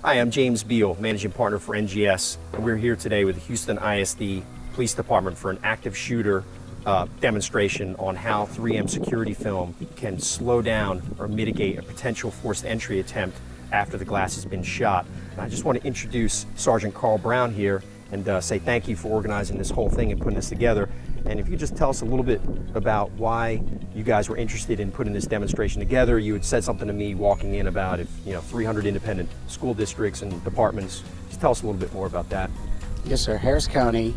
Hi, I'm James Beal, Managing Partner for NGS, and we're here today with the Houston ISD Police Department for an active shooter demonstration on how 3M security film can slow down or mitigate a potential forced entry attempt after the glass has been shot. And I just want to introduce Sergeant Carl Brown here and say thank you for organizing this whole thing and putting this together. And if you could just tell us a little bit about why you guys were interested in putting this demonstration together. You had said something to me walking in about 300 independent school districts and departments. Just tell us a little bit more about that. Yes, sir. Harris County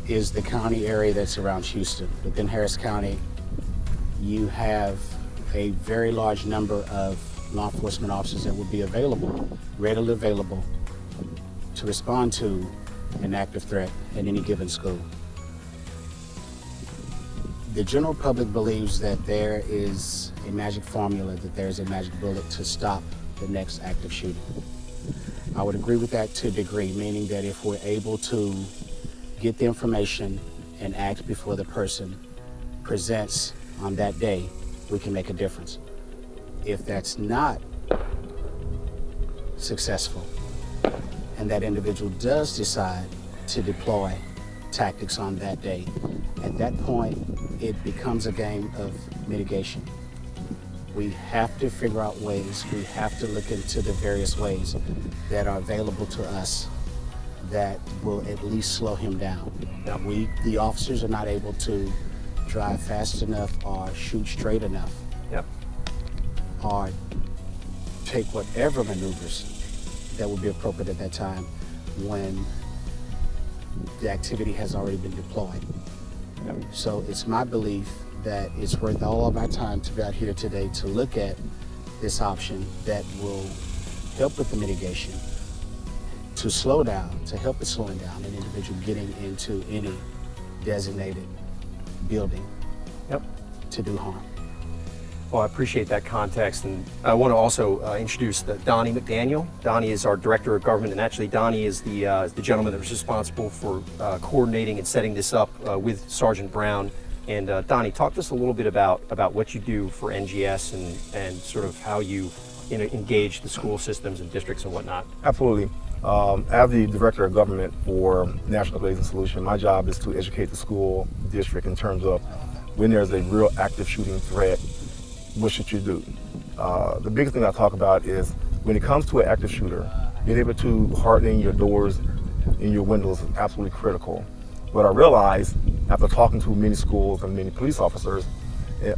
is the county area that's around Houston. Within Harris County, you have a very large number of law enforcement officers that will be available, readily available, to respond to an active threat in any given school. The general public believes that there is a magic formula, that there's a magic bullet to stop the next active shooting. I would agree with that to a degree, meaning that if we're able to get the information and act before the person presents on that day, we can make a difference. If that's not successful, and that individual does decide to deploy tactics on that day, at that point, it becomes a game of mitigation. We have to figure out ways, we have to look into the various ways that are available to us that will at least slow him down. Now, the officers are not able to drive fast enough or shoot straight enough. Yep. Or take whatever maneuvers that would be appropriate at that time when the activity has already been deployed. Yep. So it's my belief that it's worth all of our time to be out here today to look at this option that will help with the mitigation, to slow down, to help with slowing down an individual getting into any designated building. Yep. To do harm. Well, I appreciate that context, and I want to also introduce Donnie McDaniel. Donnie is our Director of Government, and actually Donnie is the gentleman that was responsible for coordinating and setting this up with Sergeant Brown. And Donnie, talk to us a little bit about what you do for NGS and sort of how you engage the school systems and districts and whatnot. Absolutely. As the Director of Government for National Blazing Solution, my job is to educate the school district in terms of when there's a real active shooting threat, what should you do? The biggest thing I talk about is when it comes to an active shooter, being able to harden your doors and your windows is absolutely critical. What I realized after talking to many schools and many police officers,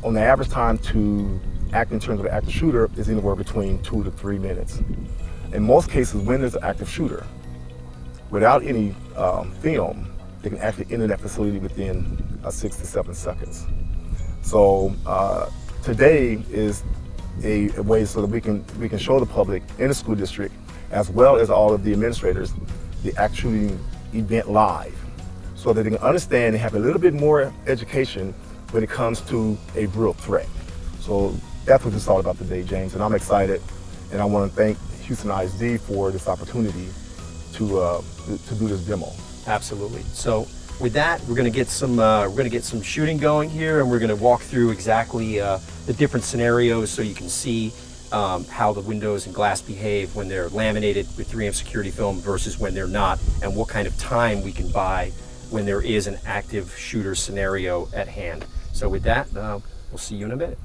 on the average time to act in terms of an active shooter is anywhere between 2 to 3 minutes. In most cases, when there's an active shooter, without any film, they can actually enter that facility within 6 to 7 seconds. So today is a way so that we can show the public in the school district, as well as all of the administrators, the active shooting event live, so that they can understand and have a little bit more education when it comes to a real threat. So that's what it's all about today, James, and I'm excited, and I want to thank Houston ISD for this opportunity to do this demo. Absolutely. So with that, we're going to get some shooting going here, and we're going to walk through exactly the different scenarios so you can see how the windows and glass behave when they're laminated with 3M security film versus when they're not, and what kind of time we can buy when there is an active shooter scenario at hand. So with that, we'll see you in a minute.